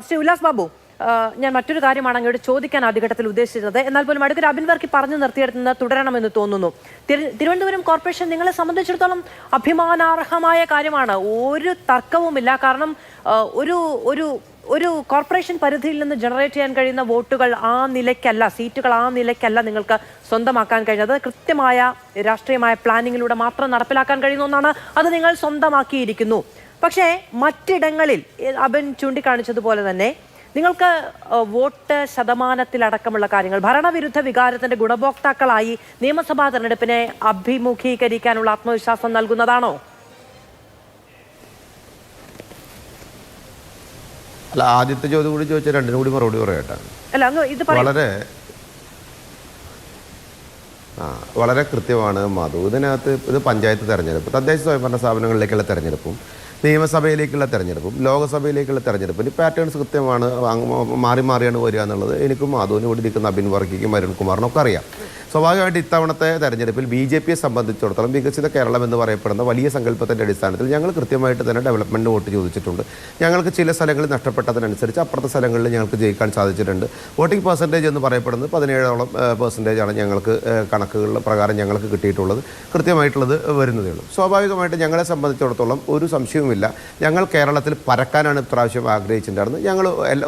ശ്രീ ഉല്ലാസ് ബാബു, ഞാൻ മറ്റൊരു കാര്യമാണ് അങ്ങോട്ട് ചോദിക്കാൻ ആദ്യഘട്ടത്തിൽ ഉദ്ദേശിച്ചത്. എന്നാൽ പോലും അടുത്തൊരു അബിൻ വർക്കി പറഞ്ഞു നിർത്തിയെടുത്ത് തുടരണമെന്ന് തോന്നുന്നു. തിരുവനന്തപുരം കോർപ്പറേഷൻ നിങ്ങളെ സംബന്ധിച്ചിടത്തോളം അഭിമാനാർഹമായ കാര്യമാണ്, ഒരു തർക്കവുമില്ല. കാരണം ഒരു ഒരു ഒരു കോർപ്പറേഷൻ പരിധിയിൽ നിന്ന് ജനറേറ്റ് ചെയ്യാൻ കഴിയുന്ന വോട്ടുകൾ ആ നിലയ്ക്കല്ല, സീറ്റുകൾ ആ നിലയ്ക്കല്ല നിങ്ങൾക്ക് സ്വന്തമാക്കാൻ കഴിഞ്ഞത്. കൃത്യമായ രാഷ്ട്രീയമായ പ്ലാനിങ്ങിലൂടെ മാത്രം നടപ്പിലാക്കാൻ കഴിയുന്ന ഒന്നാണ്. അത് നിങ്ങൾ സ്വന്തമാക്കിയിരിക്കുന്നു. പക്ഷേ മറ്റിടങ്ങളിൽ അബിൻ ചൂണ്ടിക്കാണിച്ചതുപോലെ തന്നെ നിങ്ങൾക്ക് വോട്ട് ശതമാനത്തിലടക്കമുള്ള കാര്യങ്ങൾ, ഭരണവിരുദ്ധ വികാരത്തിന്റെ ഗുണഭോക്താക്കളായി നിയമസഭാ തെരഞ്ഞെടുപ്പിനെ അഭിമുഖീകരിക്കാനുള്ള ആത്മവിശ്വാസം നൽകുന്നതാണോ? അല്ല, ആദ്യത്തെ ചോദ്യം കൂടി ചോദിച്ചാൽ രണ്ടിനും കൂടി മറുപടി പറയട്ടെ. അല്ല, അങ്ങ് ഇത് വളരെ കൃത്യമാണ് മധു. ഇതിനകത്ത് ഇത് പഞ്ചായത്ത് തെരഞ്ഞെടുപ്പ്, തദ്ദേശ സ്വയംഭരണ സ്ഥാപനങ്ങളിലേക്കുള്ള തെരഞ്ഞെടുപ്പും നിയമസഭയിലേക്കുള്ള തെരഞ്ഞെടുപ്പും ലോക്സഭയിലേക്കുള്ള തെരഞ്ഞെടുപ്പിന് പാറ്റേൺസ് കൃത്യമാണ്, മാറി മാറിയാണ് വരിക എന്നുള്ളത് എനിക്കും മധുവിന് കൂടി നിൽക്കുന്ന അബിൻ വർക്കിക്കും അരുൺകുമാറിനും ഒക്കെ അറിയാം. സ്വാഭാവികമായിട്ട് ഇത്തവണത്തെ തെരഞ്ഞെടുപ്പിൽ BJPയെ സംബന്ധിച്ചിടത്തോളം വികസിത കേരളം എന്ന് പറയപ്പെടുന്ന വലിയ സങ്കല്പത്തിൻ്റെ അടിസ്ഥാനത്തിൽ ഞങ്ങൾ കൃത്യമായിട്ട് തന്നെ ഡെവലപ്മെൻറ്റ് വോട്ട് ചോദിച്ചിട്ടുണ്ട്. ഞങ്ങൾക്ക് ചില സ്ഥലങ്ങളിൽ നഷ്ടപ്പെട്ടതിനനുസരിച്ച് അപ്പുറത്തെ സ്ഥലങ്ങളിൽ ഞങ്ങൾക്ക് ജയിക്കാൻ സാധിച്ചിട്ടുണ്ട്. വോട്ടിംഗ് പെർസെൻറ്റേജ് എന്ന് പറയപ്പെടുന്നത് 17% ഞങ്ങൾക്ക് കണക്കുകൾ പ്രകാരം ഞങ്ങൾക്ക് കിട്ടിയിട്ടുള്ളത്. കൃത്യമായിട്ടുള്ളത് വരുന്നതേ ഉള്ളൂ. സ്വാഭാവികമായിട്ട് ഞങ്ങളെ സംബന്ധിച്ചിടത്തോളം ഒരു സംശയവുമില്ല, ഞങ്ങൾ കേരളത്തിൽ പരക്കാനാണ് ഇപ്രാവശ്യം ആഗ്രഹിച്ചിട്ടുണ്ടായിരുന്നത്. ഞങ്ങൾ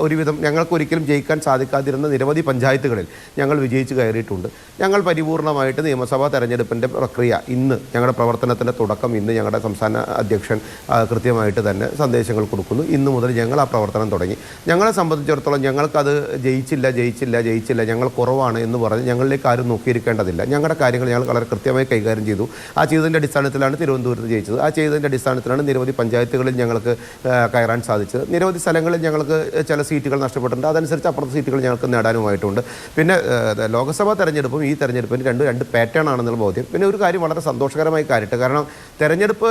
ഒരുവിധം ഞങ്ങൾക്ക് ഒരിക്കലും ജയിക്കാൻ സാധിക്കാതിരുന്ന നിരവധി പഞ്ചായത്തുകളിൽ ഞങ്ങൾ വിജയിച്ച് കയറിയിട്ടുണ്ട്. ഞങ്ങൾ പരിപൂർണമായിട്ട് നിയമസഭാ തെരഞ്ഞെടുപ്പിൻ്റെ പ്രക്രിയ ഇന്ന്, ഞങ്ങളുടെ പ്രവർത്തനത്തിൻ്റെ തുടക്കം ഇന്ന് ഞങ്ങളുടെ സംസ്ഥാന അധ്യക്ഷൻ കൃത്യമായിട്ട് തന്നെ സന്ദേശങ്ങൾ കൊടുക്കുന്നു. ഇന്ന് മുതൽ ഞങ്ങൾ ആ പ്രവർത്തനം തുടങ്ങി. ഞങ്ങളെ സംബന്ധിച്ചിടത്തോളം ഞങ്ങൾക്കത് ജയിച്ചില്ല, ഞങ്ങൾ കുറവാണ് എന്ന് പറഞ്ഞ് ഞങ്ങളിലേക്ക് ആരും നോക്കിയിരിക്കേണ്ടതില്ല. ഞങ്ങളുടെ കാര്യങ്ങൾ ഞങ്ങൾ വളരെ കൃത്യമായി കൈകാര്യം ചെയ്തു. ആ ചെയ്തതിൻ്റെ അടിസ്ഥാനത്തിലാണ് തിരുവനന്തപുരത്ത് ജയിച്ചത്. ആ ചെയ്തതിൻ്റെ അടിസ്ഥാനത്തിലാണ് നിരവധി പഞ്ചായത്തുകളിൽ ഞങ്ങൾക്ക് കയറാൻ സാധിച്ചത്. നിരവധി സ്ഥലങ്ങളിൽ ഞങ്ങൾക്ക് ചില സീറ്റുകൾ നഷ്ടപ്പെട്ടിട്ടുണ്ട്. അതനുസരിച്ച് അപ്പുറത്തെ സീറ്റുകൾ ഞങ്ങൾക്ക് നേടാനുമായിട്ടുണ്ട്. പിന്നെ ലോക്സഭാ തെരഞ്ഞെടുപ്പും ഈ തെരഞ്ഞെടുപ്പിന് രണ്ട് പാറ്റേൺ ആണെന്നുള്ള ബോധ്യം. പിന്നെ ഒരു കാര്യം വളരെ സന്തോഷകരമായി കാര്യമായിട്ട്, കാരണം തെരഞ്ഞെടുപ്പ്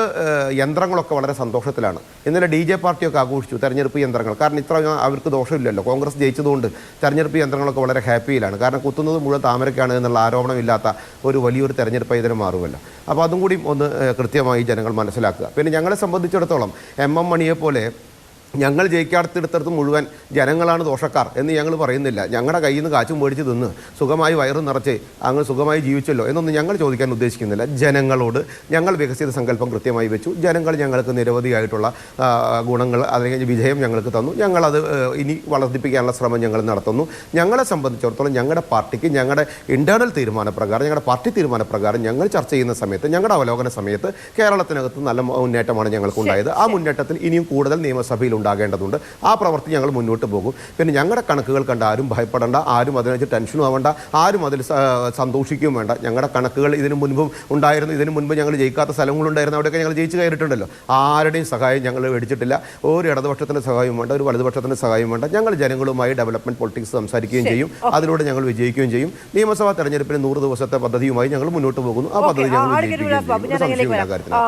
യന്ത്രങ്ങളൊക്കെ വളരെ സന്തോഷത്തിലാണ്. ഇന്നലെ DJ പാർട്ടിയൊക്കെ ആഘോഷിച്ചു തെരഞ്ഞെടുപ്പ് യന്ത്രങ്ങൾ. കാരണം ഇത്ര അവർക്ക് ദോഷമില്ലല്ലോ, കോൺഗ്രസ് ജയിച്ചതുകൊണ്ട് തെരഞ്ഞെടുപ്പ് യന്ത്രങ്ങളൊക്കെ വളരെ ഹാപ്പിയിലാണ്. കാരണം കുത്തുന്നത് മുഴുവൻ താമരയ്ക്കാണ് എന്നുള്ള ആരോപണമില്ലാത്ത ഒരു വലിയൊരു തെരഞ്ഞെടുപ്പ് ഇതിന് മാറുമല്ലോ. അപ്പോൾ അതും കൂടി ഒന്ന് കൃത്യമായി ജനങ്ങൾ മനസ്സിലാക്കുക. പിന്നെ ഞങ്ങളെ സംബന്ധിച്ചിടത്തോളം MM മണിയെ പോലെ ഞങ്ങൾ ജയിക്കാത്തിടത്തടുത്ത് മുഴുവൻ ജനങ്ങളാണ് ദോഷക്കാർ എന്ന് ഞങ്ങൾ പറയുന്നില്ല. ഞങ്ങളുടെ കയ്യിൽ നിന്ന് കാച്ചും മേടിച്ച് തിന്ന് സുഖമായി വയറ് നിറച്ച് അങ്ങ് സുഖമായി ജീവിച്ചല്ലോ എന്നൊന്നും ഞങ്ങൾ ചോദിക്കാൻ ഉദ്ദേശിക്കുന്നില്ല. ജനങ്ങളോട് ഞങ്ങൾ വികസിത സങ്കല്പം കൃത്യമായി വെച്ചു. ജനങ്ങൾ ഞങ്ങൾക്ക് നിരവധിയായിട്ടുള്ള ഗുണങ്ങൾ അല്ലെങ്കിൽ വിജയം ഞങ്ങൾക്ക് തന്നു. ഞങ്ങളത് ഇനി വളർത്തിപ്പിക്കാനുള്ള ശ്രമം ഞങ്ങൾ നടത്തുന്നു. ഞങ്ങളെ സംബന്ധിച്ചിടത്തോളം ഞങ്ങളുടെ പാർട്ടിക്ക് ഞങ്ങളുടെ ഇൻറ്റേർണൽ തീരുമാനപ്രകാരം, ഞങ്ങളുടെ പാർട്ടി തീരുമാനപ്രകാരം ഞങ്ങൾ ചർച്ച ചെയ്യുന്ന സമയത്ത്, ഞങ്ങളുടെ അവലോകന സമയത്ത് കേരളത്തിനകത്ത് നല്ല മുന്നേറ്റമാണ് ഞങ്ങൾക്കുണ്ടായത്. ആ മുന്നേറ്റത്തിൽ ഇനിയും കൂടുതൽ നിയമസഭയിൽ ഉണ്ടാകേണ്ടതുണ്ട്. ആ പ്രവൃത്തി ഞങ്ങൾ മുന്നോട്ട് പോകും. പിന്നെ ഞങ്ങളുടെ കണക്കുകൾ കണ്ട് ആരും ഭയപ്പെടേണ്ട, ആരും അതിനകത്ത് ടെൻഷനും ആവേണ്ട, ആരും അതിൽ സന്തോഷിക്കുകയും വേണ്ട. ഞങ്ങളുടെ കണക്കുകൾ ഇതിനു മുൻപും ഉണ്ടായിരുന്നു. ഇതിനു മുൻപ് ഞങ്ങൾ ജയിക്കാത്ത സ്ഥലങ്ങളുണ്ടായിരുന്നു, അവിടെയൊക്കെ ഞങ്ങൾ ജയിച്ച് കയറിയിട്ടുണ്ടല്ലോ. ആരുടെയും സഹായം ഞങ്ങൾ മേടിച്ചിട്ടില്ല. ഒരു ഇടതുപക്ഷത്തിൻ്റെ സഹായവും വേണ്ട, ഒരു വലതുപക്ഷത്തിൻ്റെ സഹായവും വേണ്ട. ഞങ്ങൾ ജനങ്ങളുമായി ഡെവലപ്മെൻറ്റ് പൊളിറ്റിക്സ് സംസാരിക്കുകയും ചെയ്യും. അതിലൂടെ ഞങ്ങൾ വിജയിക്കുകയും ചെയ്യും. നിയമസഭാ തെരഞ്ഞെടുപ്പിന് 100 ദിവസത്തെ പദ്ധതിയുമായി ഞങ്ങൾ മുന്നോട്ട് പോകുന്നു. ആ പദ്ധതി ഞങ്ങൾ വിജയിക്കുകയും ചെയ്യും.